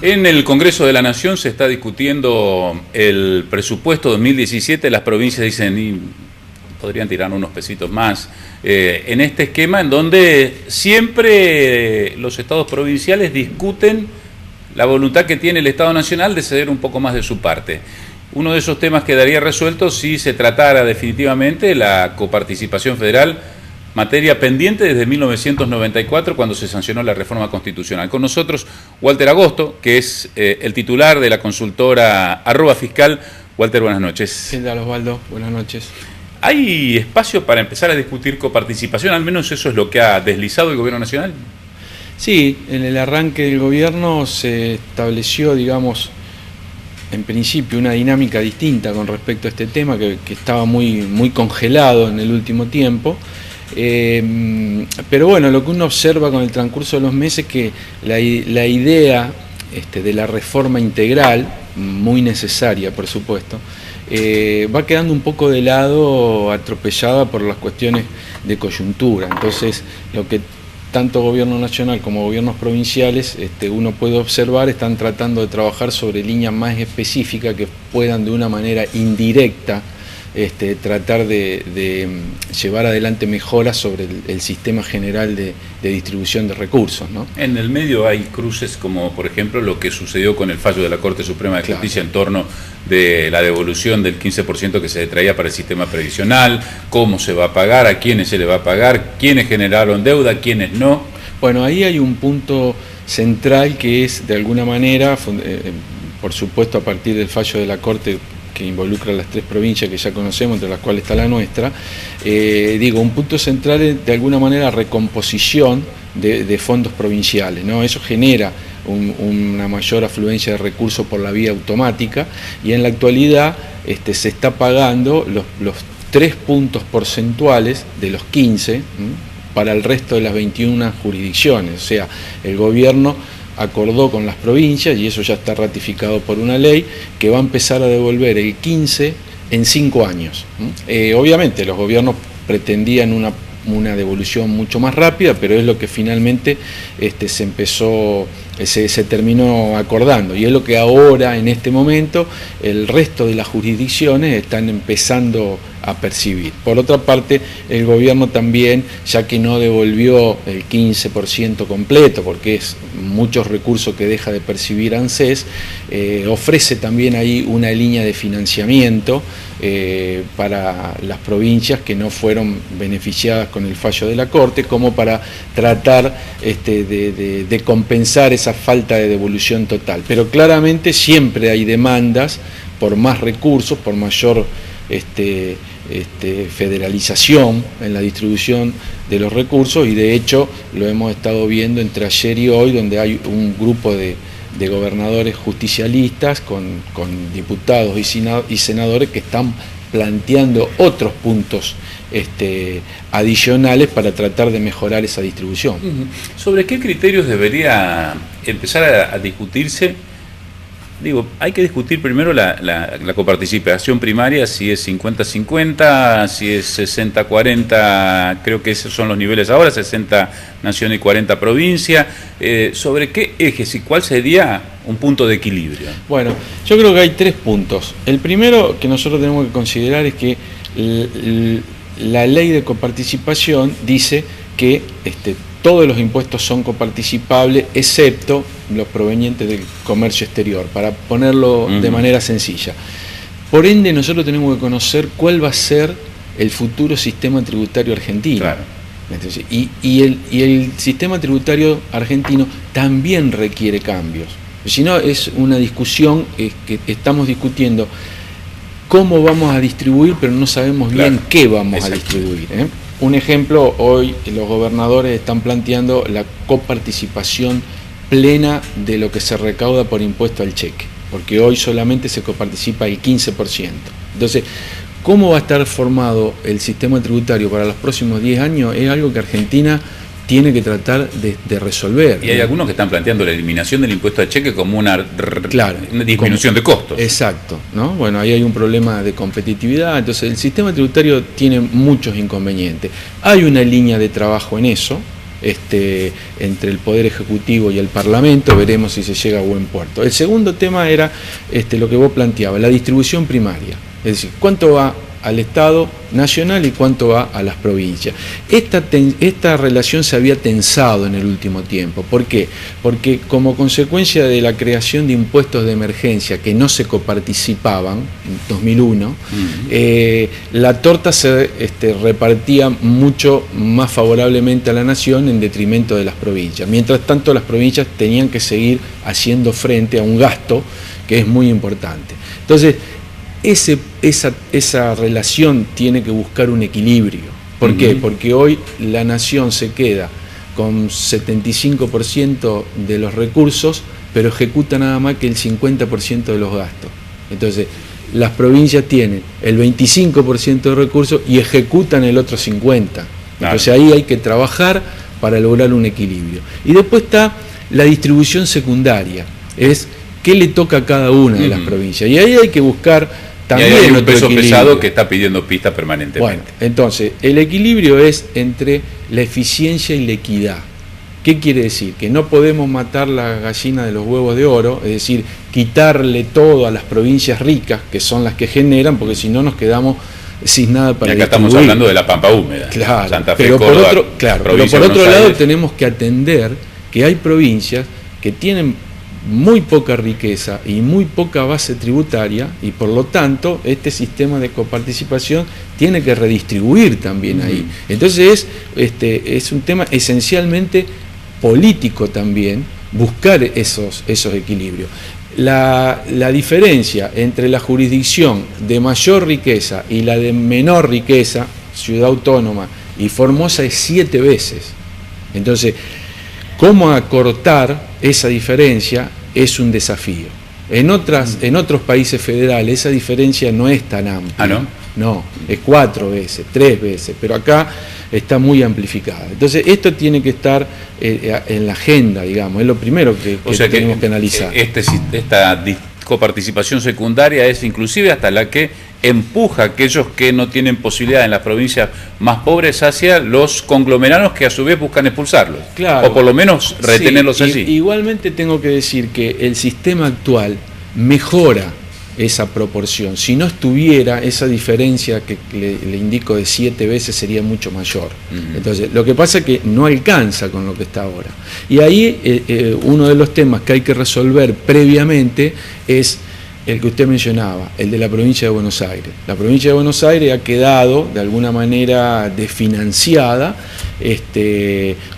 En el Congreso de la Nación se está discutiendo el presupuesto 2017. Las provincias dicen y podrían tirar unos pesitos más en este esquema en donde siempre los estados provinciales discuten la voluntad que tiene el Estado Nacional de ceder un poco más de su parte. Uno de esos temas quedaría resuelto si se tratara definitivamente la coparticipación federal, materia pendiente desde 1994 cuando se sancionó la reforma constitucional. Con nosotros Walter Agosto, que es el titular de la consultora @fiscal. Walter, buenas noches. ¿Qué tal, Osvaldo? Buenas noches. ¿Hay espacio para empezar a discutir coparticipación? Al menos eso es lo que ha deslizado el Gobierno Nacional. Sí, en el arranque del gobierno se estableció, digamos, en principio una dinámica distinta con respecto a este tema que estaba muy congelado en el último tiempo. Pero bueno, lo que uno observa con el transcurso de los meses es que la idea de la reforma integral, muy necesaria por supuesto, va quedando un poco de lado, atropellada por las cuestiones de coyuntura. Entonces, lo que tanto gobierno nacional como gobiernos provinciales uno puede observar, están tratando de trabajar sobre líneas más específicas que puedan de una manera indirecta tratar de llevar adelante mejoras sobre el sistema general de distribución de recursos, ¿no? En el medio hay cruces como, por ejemplo, lo que sucedió con el fallo de la Corte Suprema de Justicia en torno de la devolución del 15% que se detraía para el sistema previsional, cómo se va a pagar, a quiénes se le va a pagar, quiénes generaron deuda, quiénes no. Bueno, ahí hay un punto central que es, de alguna manera, por supuesto a partir del fallo de la Corte que involucra a las 3 provincias que ya conocemos, entre las cuales está la nuestra, un punto central es de alguna manera recomposición de fondos provinciales, ¿no? Eso genera una mayor afluencia de recursos por la vía automática y en la actualidad se está pagando los 3 puntos porcentuales de los 15 para el resto de las 21 jurisdicciones. O sea, el gobierno acordó con las provincias, y eso ya está ratificado por una ley, que va a empezar a devolver el 15 en 5 años. Obviamente los gobiernos pretendían una devolución mucho más rápida, pero es lo que finalmente se terminó acordando, y es lo que ahora, en este momento, el resto de las jurisdicciones están empezando a percibir. Por otra parte, el gobierno también, ya que no devolvió el 15% completo, porque es muchos recursos que deja de percibir ANSES, ofrece también ahí una línea de financiamiento para las provincias que no fueron beneficiadas con el fallo de la Corte, como para tratar de compensar esa falta de devolución total. Pero claramente siempre hay demandas por más recursos, por mayor federalización en la distribución de los recursos, y de hecho lo hemos estado viendo entre ayer y hoy, donde hay un grupo de gobernadores justicialistas con diputados y senadores que están planteando otros puntos adicionales para tratar de mejorar esa distribución. ¿Sobre qué criterios debería empezar a discutirse? Hay que discutir primero la coparticipación primaria, si es 50-50, si es 60-40, creo que esos son los niveles ahora, 60 nación y 40 provincia. ¿Sobre qué ejes y cuál sería un punto de equilibrio? Bueno, yo creo que hay 3 puntos. El primero que nosotros tenemos que considerar es que la ley de coparticipación dice que todos los impuestos son coparticipables, excepto los provenientes del comercio exterior, para ponerlo de manera sencilla. Por ende, nosotros tenemos que conocer cuál va a ser el futuro sistema tributario argentino. Claro. Entonces, y el sistema tributario argentino también requiere cambios. Si no, es una discusión que estamos discutiendo cómo vamos a distribuir, pero no sabemos bien qué vamos a distribuir. Un ejemplo, hoy los gobernadores están planteando la coparticipación plena de lo que se recauda por impuesto al cheque, porque hoy solamente se coparticipa el 15%. Entonces, ¿cómo va a estar formado el sistema tributario para los próximos 10 años? Es algo que Argentina tiene que tratar de resolver. Y hay algunos que están planteando la eliminación del impuesto al cheque como una disminución de costos. Exacto, ¿no? Bueno, ahí hay un problema de competitividad. Entonces, el sistema tributario tiene muchos inconvenientes. Hay una línea de trabajo en eso, entre el Poder Ejecutivo y el Parlamento, veremos si se llega a buen puerto. El segundo tema era lo que vos planteabas, la distribución primaria, es decir, cuánto va al Estado nacional y cuánto va a las provincias. Esta relación se había tensado en el último tiempo. ¿Por qué? Porque como consecuencia de la creación de impuestos de emergencia que no se coparticipaban en 2001, la torta se repartía mucho más favorablemente a la nación en detrimento de las provincias. Mientras tanto, las provincias tenían que seguir haciendo frente a un gasto que es muy importante. Entonces, esa relación tiene que buscar un equilibrio. ¿Por qué? Porque hoy la nación se queda con 75% de los recursos, pero ejecuta nada más que el 50% de los gastos. Entonces, las provincias tienen el 25% de recursos y ejecutan el otro 50%. Entonces ahí hay que trabajar para lograr un equilibrio. Y después está la distribución secundaria, es qué le toca a cada una de las provincias. Y ahí hay que buscar también y hay un otro peso equilibrio pesado que está pidiendo pista permanentemente. Bueno, entonces, el equilibrio es entre la eficiencia y la equidad. ¿Qué quiere decir? Que no podemos matar la gallina de los huevos de oro, es decir, quitarle todo a las provincias ricas, que son las que generan, porque si no nos quedamos sin nada para distribuir. Y acá estamos hablando de la Pampa Húmeda. Claro, Santa Fe, pero Córdoba, pero por otro lado tenemos que atender que hay provincias que tienen muy poca riqueza y muy poca base tributaria, y por lo tanto este sistema de coparticipación tiene que redistribuir también ahí. Entonces es un tema esencialmente político también, buscar esos equilibrios. La diferencia entre la jurisdicción de mayor riqueza y la de menor riqueza, Ciudad Autónoma y Formosa, es 7 veces. Entonces, ¿cómo acortar esa diferencia? Es un desafío. En otros países federales esa diferencia no es tan amplia. ¿Ah, no? No, es 4 veces, 3 veces, pero acá está muy amplificada. Entonces, esto tiene que estar en la agenda, digamos, es lo primero que tenemos que analizar. Esta coparticipación secundaria es inclusive hasta la que empuja a aquellos que no tienen posibilidad en las provincias más pobres hacia los conglomerados que a su vez buscan expulsarlos, claro, o por lo menos retenerlos allí. Igualmente tengo que decir que el sistema actual mejora esa proporción. Si no estuviera esa diferencia que le indico de 7 veces, sería mucho mayor. Entonces, lo que pasa es que no alcanza con lo que está ahora. Y ahí uno de los temas que hay que resolver previamente es el que usted mencionaba, el de la provincia de Buenos Aires. La provincia de Buenos Aires ha quedado de alguna manera desfinanciada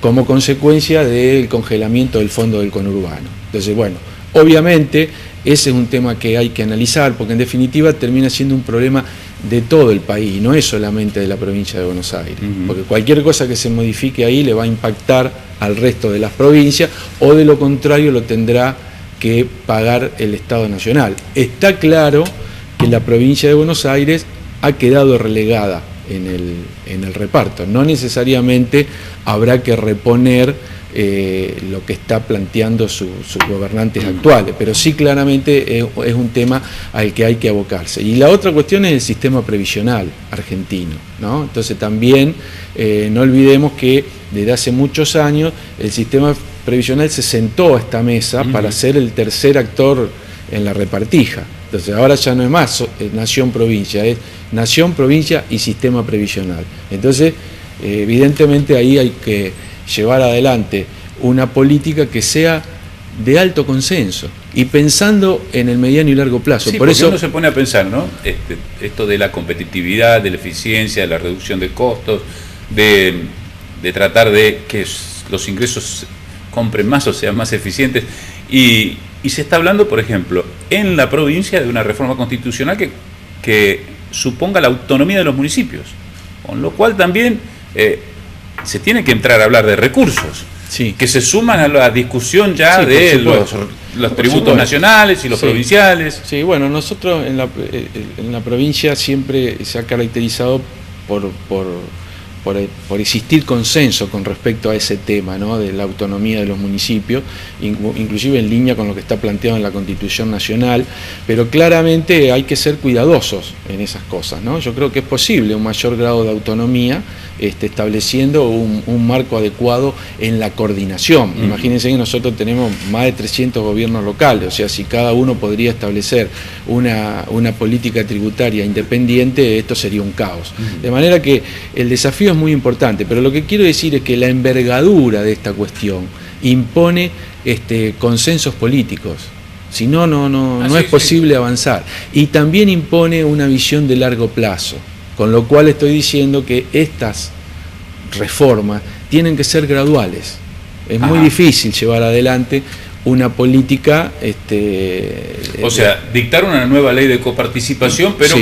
como consecuencia del congelamiento del fondo del conurbano. Entonces, bueno, obviamente ese es un tema que hay que analizar, porque en definitiva termina siendo un problema de todo el país, no es solamente de la provincia de Buenos Aires, porque cualquier cosa que se modifique ahí le va a impactar al resto de las provincias, o de lo contrario lo tendrá que pagar el Estado Nacional. Está claro que la provincia de Buenos Aires ha quedado relegada en el reparto. No necesariamente habrá que reponer lo que está planteando sus gobernantes actuales, pero sí claramente es un tema al que hay que abocarse. Y la otra cuestión es el sistema previsional argentino, ¿no? Entonces también no olvidemos que desde hace muchos años el sistema previsional se sentó a esta mesa para ser el tercer actor en la repartija. Entonces ahora ya no es más nación-provincia, es nación-provincia y sistema previsional. Entonces evidentemente ahí hay que llevar adelante una política que sea de alto consenso y pensando en el mediano y largo plazo. Sí, por eso uno se pone a pensar, ¿no? Esto de la competitividad, de la eficiencia, de la reducción de costos, de tratar de que los ingresos compren más o sean más eficientes, y se está hablando, por ejemplo, en la provincia de una reforma constitucional que suponga la autonomía de los municipios, con lo cual también se tiene que entrar a hablar de recursos, sí, que se suman a la discusión ya sí, de los tributos nacionales y los provinciales. Sí, bueno, nosotros en la provincia siempre se ha caracterizado por por existir consenso con respecto a ese tema, ¿no?, de la autonomía de los municipios, inclusive en línea con lo que está planteado en la Constitución Nacional, pero claramente hay que ser cuidadosos en esas cosas, ¿no? Yo creo que es posible un mayor grado de autonomía estableciendo un marco adecuado en la coordinación. Imagínense que nosotros tenemos más de 300 gobiernos locales, o sea, si cada uno podría establecer una política tributaria independiente, esto sería un caos. De manera que el desafío es muy importante, pero lo que quiero decir es que la envergadura de esta cuestión impone consensos políticos. Si no, no es posible avanzar. Y también impone una visión de largo plazo, con lo cual estoy diciendo que estas reformas tienen que ser graduales. Es muy difícil llevar adelante una política... o sea, dictar una nueva ley de coparticipación, pero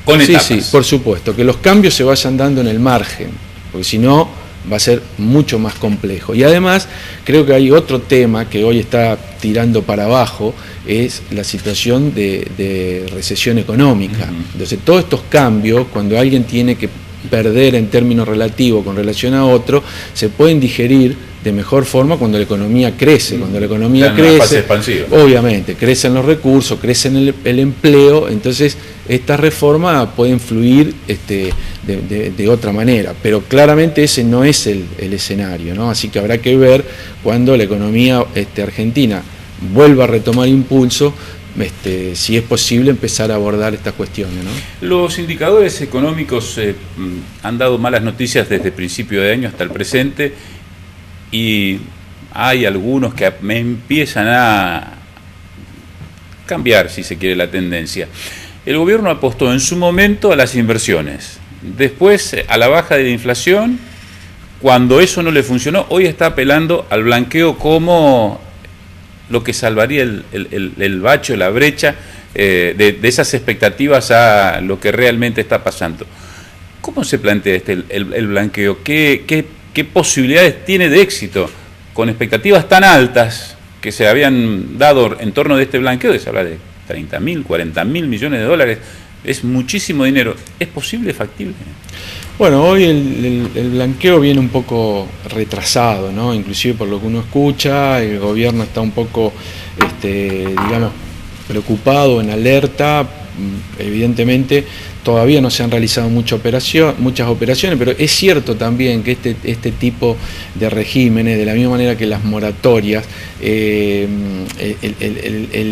con etapas. Sí, por supuesto, que los cambios se vayan dando en el margen, porque si no va a ser mucho más complejo. Y además creo que hay otro tema que hoy está tirando para abajo, es la situación de recesión económica. Entonces todos estos cambios, cuando alguien tiene que perder en términos relativos con relación a otro, se pueden digerir de mejor forma cuando la economía crece. Cuando la economía crece, una fase expansiva, obviamente, crecen los recursos, crecen el empleo, entonces estas reformas pueden fluir de otra manera, pero claramente ese no es el escenario, ¿no? Así que habrá que ver cuando la economía argentina vuelva a retomar impulso, si es posible empezar a abordar estas cuestiones, ¿no? Los indicadores económicos han dado malas noticias desde principio de año hasta el presente, y hay algunos que me empiezan a cambiar, si se quiere, la tendencia. El gobierno apostó en su momento a las inversiones, después a la baja de la inflación. Cuando eso no le funcionó, hoy está apelando al blanqueo como lo que salvaría el bache, la brecha de esas expectativas a lo que realmente está pasando. ¿Cómo se plantea el blanqueo? ¿Qué posibilidades tiene de éxito con expectativas tan altas que se habían dado en torno de este blanqueo? Se habla de 30.000, 40.000 millones de dólares, es muchísimo dinero. ¿Es posible, factible? Bueno, hoy el blanqueo viene un poco retrasado, ¿no? Inclusive por lo que uno escucha, el gobierno está un poco, digamos, preocupado, en alerta. Evidentemente todavía no se han realizado muchas operaciones, pero es cierto también que este tipo de regímenes, de la misma manera que las moratorias, el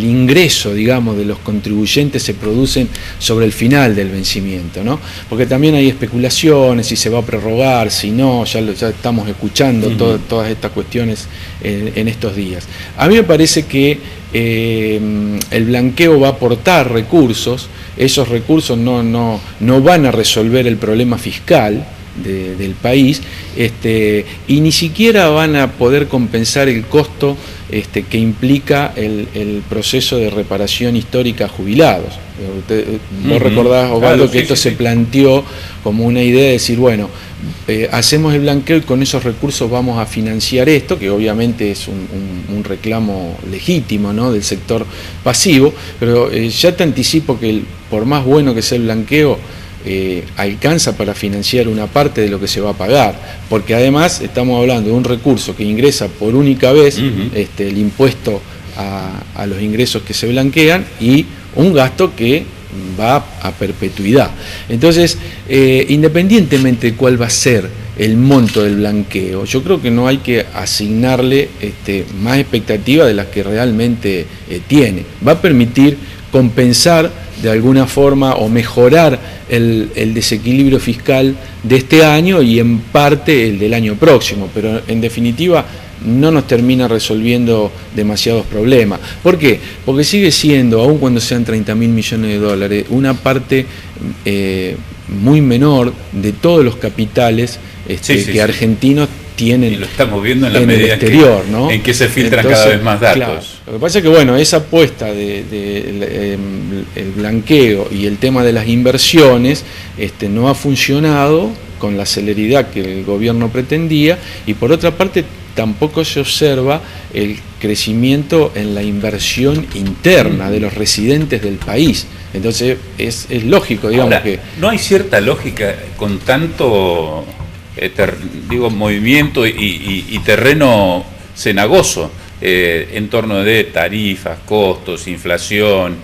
ingreso, digamos, de los contribuyentes se producen sobre el final del vencimiento, ¿no? Porque también hay especulaciones, si se va a prorrogar, si no, ya estamos escuchando todas estas cuestiones en estos días. A mí me parece que el blanqueo va a aportar recursos. Esos recursos no van a resolver el problema fiscal del país, y ni siquiera van a poder compensar el costo que implica el proceso de reparación histórica a jubilados. Vos recordás, Osvaldo, que esto se planteó como una idea de decir, bueno, hacemos el blanqueo y con esos recursos vamos a financiar esto, que obviamente es un reclamo legítimo, ¿no?, del sector pasivo, pero ya te anticipo que por más bueno que sea el blanqueo, alcanza para financiar una parte de lo que se va a pagar, porque además estamos hablando de un recurso que ingresa por única vez, el impuesto a los ingresos que se blanquean, y un gasto que va a perpetuidad. Entonces, independientemente de cuál va a ser el monto del blanqueo, yo creo que no hay que asignarle más expectativa de las que realmente tiene. Va a permitir compensar de alguna forma o mejorar el desequilibrio fiscal de este año y en parte el del año próximo, pero en definitiva no nos termina resolviendo demasiados problemas. ¿Por qué? Porque sigue siendo, aun cuando sean 30.000 millones de dólares, una parte muy menor de todos los capitales que argentinos tienen, y lo estamos viendo en la en medida el exterior, ¿no? en que se filtran cada vez más datos. Claro. Lo que pasa es que, bueno, esa apuesta el blanqueo y el tema de las inversiones no ha funcionado con la celeridad que el gobierno pretendía, y por otra parte tampoco se observa el crecimiento en la inversión interna de los residentes del país. Entonces es lógico, digamos. Ahora, que ¿no hay cierta lógica con tanto movimiento y terreno cenagoso en torno de tarifas, costos, inflación,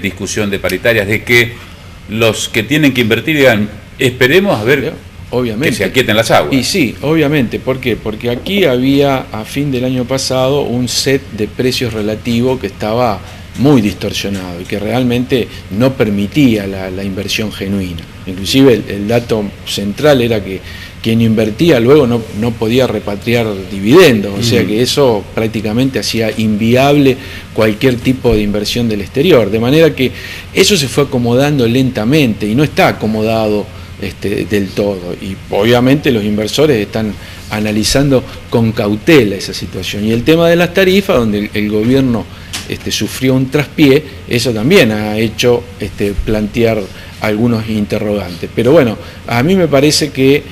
discusión de paritarias, de que los que tienen que invertir digan, esperemos a ver obviamente, que se aquieten las aguas. Y sí, obviamente, ¿por qué? Porque aquí había a fin del año pasado un set de precios relativo que estaba muy distorsionado y que realmente no permitía la inversión genuina. Inclusive el dato central era que quien invertía luego no podía repatriar dividendos, o sea que eso prácticamente hacía inviable cualquier tipo de inversión del exterior, de manera que eso se fue acomodando lentamente y no está acomodado del todo, y obviamente los inversores están analizando con cautela esa situación. Y el tema de las tarifas, donde el gobierno sufrió un traspié, eso también ha hecho plantear algunos interrogantes. Pero bueno, a mí me parece que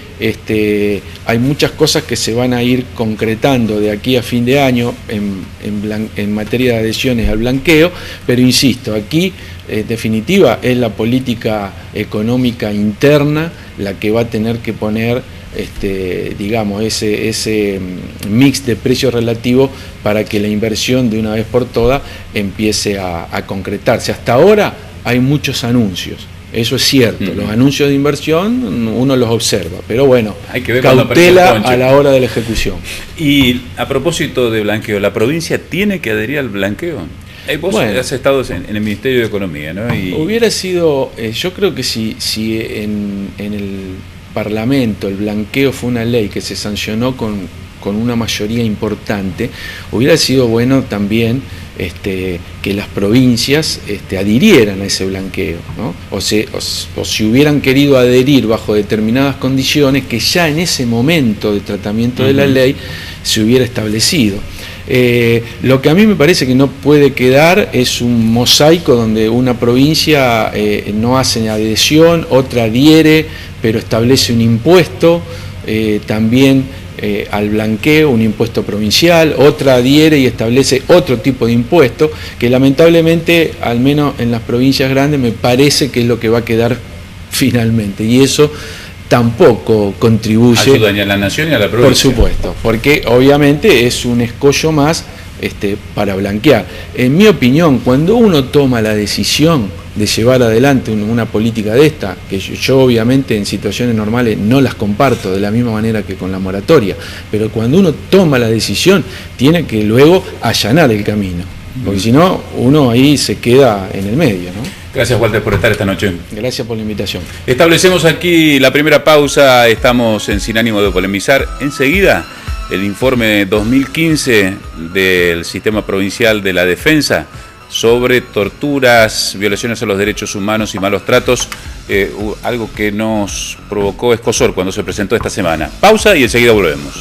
hay muchas cosas que se van a ir concretando de aquí a fin de año en materia de adhesiones al blanqueo, pero insisto, aquí en definitiva es la política económica interna la que va a tener que poner digamos ese mix de precios relativos para que la inversión de una vez por todas empiece a concretarse. Hasta ahora hay muchos anuncios, eso es cierto, los anuncios de inversión uno los observa, pero bueno, hay que ver cautela a la hora de la ejecución. Y a propósito de blanqueo, ¿la provincia tiene que adherir al blanqueo? Vos has estado en el Ministerio de Economía, ¿no? Hubiera sido, yo creo que si en el Parlamento el blanqueo fue una ley que se sancionó con una mayoría importante, hubiera sido bueno también que las provincias adhirieran a ese blanqueo, ¿no? O si hubieran querido adherir bajo determinadas condiciones que ya en ese momento de tratamiento de la ley se hubiera establecido. Lo que a mí me parece que no puede quedar es un mosaico donde una provincia no hace adhesión, otra adhiere, pero establece un impuesto también al blanqueo, un impuesto provincial, otra adhiere y establece otro tipo de impuesto, que lamentablemente, al menos en las provincias grandes, me parece que es lo que va a quedar finalmente, y eso tampoco contribuye. Ayuda a la nación y a la provincia. Por supuesto, porque obviamente es un escollo más para blanquear. En mi opinión, cuando uno toma la decisión de llevar adelante una política de esta, que yo obviamente en situaciones normales no las comparto de la misma manera que con la moratoria, pero cuando uno toma la decisión tiene que luego allanar el camino, porque si no uno ahí se queda en el medio, ¿no? Gracias, Walter, por estar esta noche. Gracias por la invitación. Establecemos aquí la primera pausa, estamos en Sin Ánimo de Polemizar. Enseguida, el informe 2015 del Sistema Provincial de la Defensa sobre torturas, violaciones a los derechos humanos y malos tratos, algo que nos provocó escozor cuando se presentó esta semana. Pausa y enseguida volvemos.